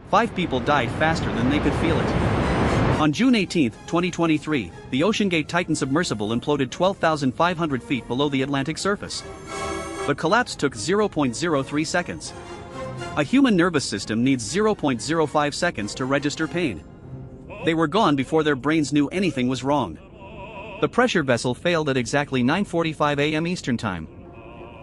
5 people died faster than they could feel it. On June 18, 2023, the OceanGate Titan submersible imploded 12,500 feet below the Atlantic surface. The collapse took 0.03 seconds. A human nervous system needs 0.05 seconds to register pain. They were gone before their brains knew anything was wrong. The pressure vessel failed at exactly 9:45 a.m. Eastern Time.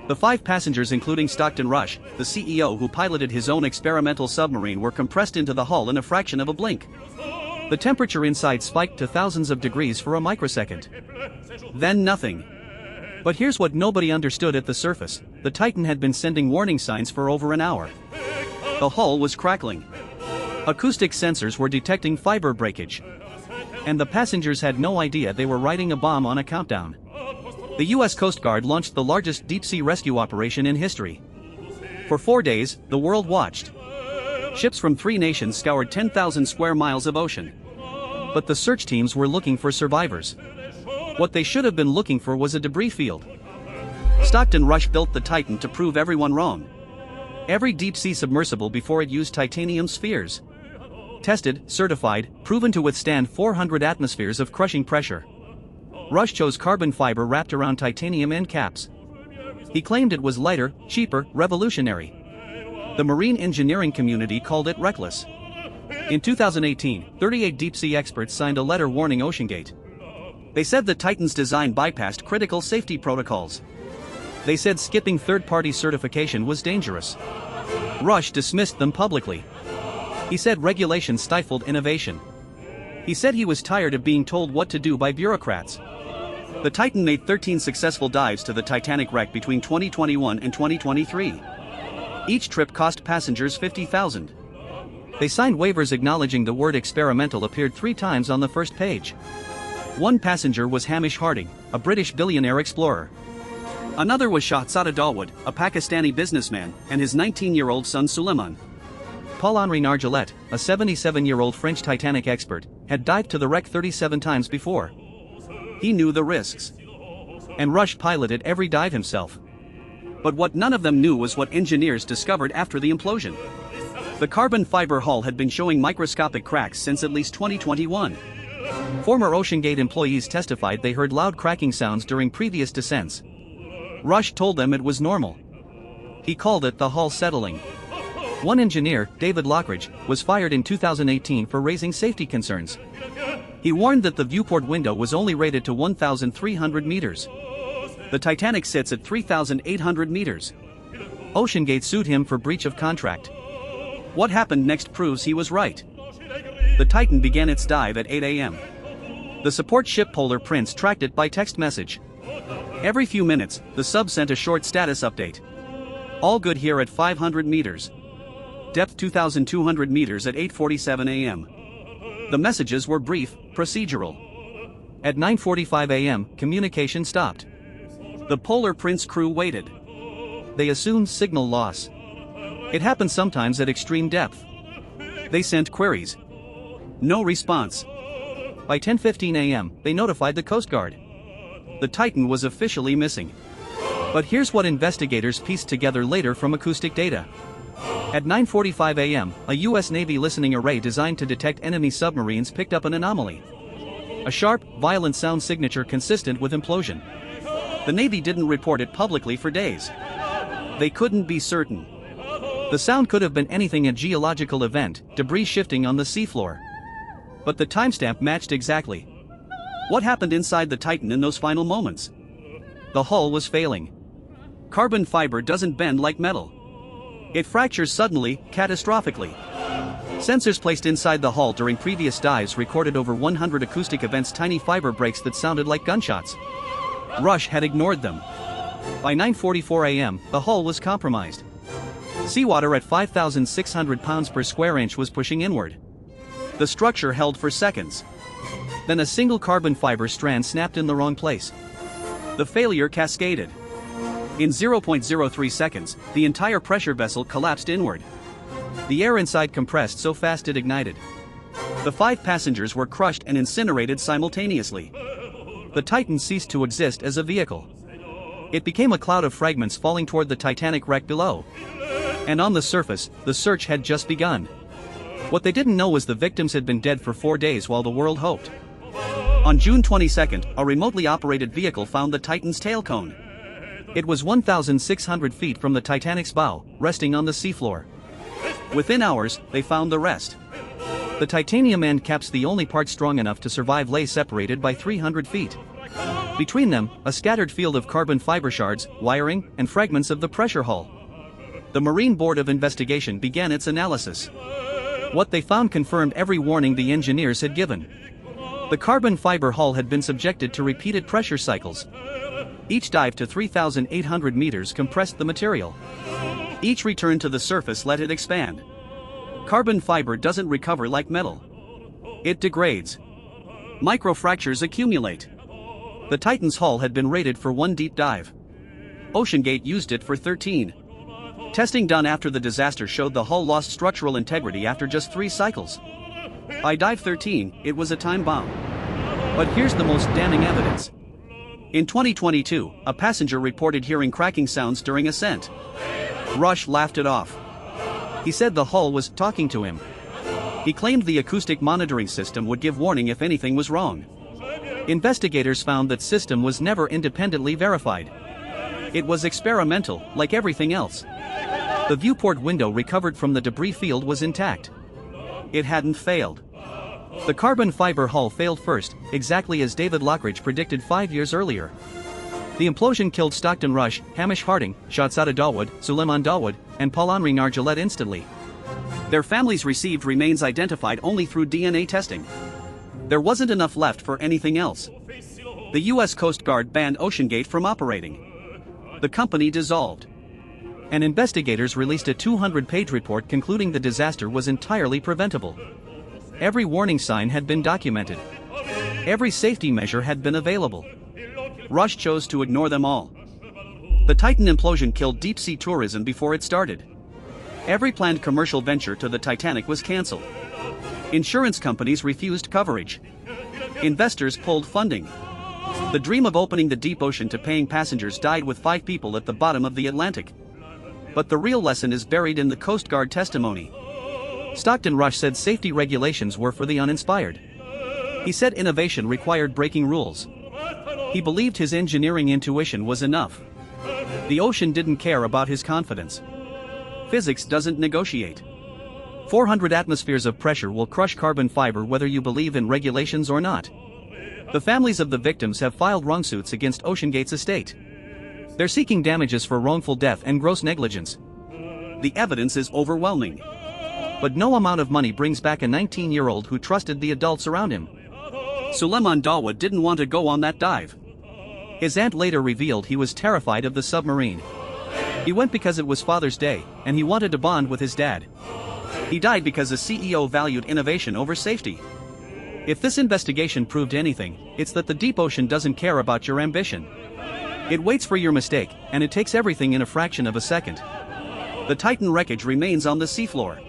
The 5 passengers, including Stockton Rush, the CEO who piloted his own experimental submarine, were compressed into the hull in a fraction of a blink. The temperature inside spiked to thousands of degrees for a microsecond. Then nothing. But here's what nobody understood at the surface: the Titan had been sending warning signs for over an hour. The hull was crackling. Acoustic sensors were detecting fiber breakage. And the passengers had no idea they were riding a bomb on a countdown. The US Coast Guard launched the largest deep-sea rescue operation in history. For 4 days, the world watched. Ships from 3 nations scoured 10,000 square miles of ocean. But the search teams were looking for survivors. What they should have been looking for was a debris field. Stockton Rush built the Titan to prove everyone wrong. Every deep-sea submersible before it used titanium spheres. Tested, certified, proven to withstand 400 atmospheres of crushing pressure. Rush chose carbon fiber wrapped around titanium end caps. He claimed it was lighter, cheaper, revolutionary. The marine engineering community called it reckless. In 2018, 38 deep-sea experts signed a letter warning OceanGate. They said the Titan's design bypassed critical safety protocols. They said skipping third-party certification was dangerous. Rush dismissed them publicly. He said regulation stifled innovation. He said he was tired of being told what to do by bureaucrats. The Titan made 13 successful dives to the Titanic wreck between 2021 and 2023. Each trip cost passengers $50,000. They signed waivers acknowledging the word experimental appeared 3 times on the first page. One passenger was Hamish Harding, a British billionaire explorer. Another was Shahzada Dawood, a Pakistani businessman, and his 19-year-old son Suleiman. Paul-Henri Nargeolet, a 77-year-old French Titanic expert, had dived to the wreck 37 times before. He knew the risks. And Rush piloted every dive himself. But what none of them knew was what engineers discovered after the implosion. The carbon fiber hull had been showing microscopic cracks since at least 2021. Former OceanGate employees testified they heard loud cracking sounds during previous descents. Rush told them it was normal. He called it the hull settling. One engineer, David Lockridge, was fired in 2018 for raising safety concerns. He warned that the viewport window was only rated to 1,300 meters. The Titanic sits at 3,800 meters. OceanGate sued him for breach of contract. What happened next proves he was right. The Titan began its dive at 8 a.m. The support ship Polar Prince tracked it by text message. Every few minutes, the sub sent a short status update. All good here at 500 meters. Depth 2,200 meters at 8:47 a.m. The messages were brief, procedural. At 9:45 a.m., communication stopped. The Polar Prince crew waited. They assumed signal loss. It happens sometimes at extreme depth. They sent queries. No response. By 10:15 a.m., they notified the Coast Guard. The Titan was officially missing. But here's what investigators pieced together later from acoustic data. At 9:45 a.m., a U.S. Navy listening array designed to detect enemy submarines picked up an anomaly. A sharp, violent sound signature consistent with implosion. The Navy didn't report it publicly for days. They couldn't be certain. The sound could have been anything: a geological event, debris shifting on the seafloor. But the timestamp matched exactly. What happened inside the Titan in those final moments? The hull was failing. Carbon fiber doesn't bend like metal. It fractures suddenly, catastrophically. Sensors placed inside the hull during previous dives recorded over 100 acoustic events, tiny fiber breaks that sounded like gunshots. Rush had ignored them. By 9:44 a.m., the hull was compromised. Seawater at 5,600 pounds per square inch was pushing inward. The structure held for seconds. Then a single carbon fiber strand snapped in the wrong place. The failure cascaded. In 0.03 seconds, the entire pressure vessel collapsed inward. The air inside compressed so fast it ignited. The 5 passengers were crushed and incinerated simultaneously. The Titan ceased to exist as a vehicle. It became a cloud of fragments falling toward the Titanic wreck below. And on the surface, the search had just begun. What they didn't know was the victims had been dead for 4 days while the world hoped. On June 22, a remotely operated vehicle found the Titan's tail cone. It was 1,600 feet from the Titanic's bow, resting on the seafloor. Within hours, they found the rest. The titanium end caps, the only part strong enough to survive, lay separated by 300 feet. Between them, a scattered field of carbon fiber shards, wiring, and fragments of the pressure hull. The Marine Board of Investigation began its analysis. What they found confirmed every warning the engineers had given. The carbon fiber hull had been subjected to repeated pressure cycles. Each dive to 3,800 meters compressed the material. Each return to the surface let it expand. Carbon fiber doesn't recover like metal. It degrades. Microfractures accumulate. The Titan's hull had been rated for 1 deep dive. OceanGate used it for 13. Testing done after the disaster showed the hull lost structural integrity after just 3 cycles. By dive 13, it was a time bomb. But here's the most damning evidence. In 2022, a passenger reported hearing cracking sounds during ascent. Rush laughed it off. He said the hull was talking to him. He claimed the acoustic monitoring system would give warning if anything was wrong. Investigators found that system was never independently verified. It was experimental, like everything else. The viewport window recovered from the debris field was intact. It hadn't failed. The carbon fiber hull failed first, exactly as David Lockridge predicted 5 years earlier. The implosion killed Stockton Rush, Hamish Harding, Shahzada Dawood, Suleiman Dawood, and Paul-Henri Nargeolet instantly. Their families received remains identified only through DNA testing. There wasn't enough left for anything else. The U.S. Coast Guard banned OceanGate from operating. The company dissolved. And investigators released a 200-page report concluding the disaster was entirely preventable. Every warning sign had been documented. Every safety measure had been available. Rush chose to ignore them all. The Titan implosion killed deep-sea tourism before it started. Every planned commercial venture to the Titanic was cancelled. Insurance companies refused coverage. Investors pulled funding. The dream of opening the deep ocean to paying passengers died with 5 people at the bottom of the Atlantic. But the real lesson is buried in the Coast Guard testimony. Stockton Rush said safety regulations were for the uninspired. He said innovation required breaking rules. He believed his engineering intuition was enough. The ocean didn't care about his confidence. Physics doesn't negotiate. 400 atmospheres of pressure will crush carbon fiber whether you believe in regulations or not. The families of the victims have filed wrongsuits against OceanGate's estate. They're seeking damages for wrongful death and gross negligence. The evidence is overwhelming. But no amount of money brings back a 19-year-old who trusted the adults around him. Suleiman Dawood didn't want to go on that dive. His aunt later revealed he was terrified of the submarine. He went because it was Father's Day, and he wanted to bond with his dad. He died because the CEO valued innovation over safety. If this investigation proved anything, it's that the deep ocean doesn't care about your ambition. It waits for your mistake, and it takes everything in a fraction of a second. The Titan wreckage remains on the seafloor.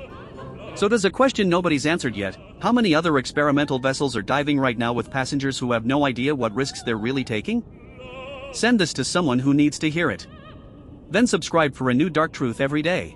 So does a question nobody's answered yet: how many other experimental vessels are diving right now with passengers who have no idea what risks they're really taking? Send this to someone who needs to hear it. Then subscribe for a new dark truth every day.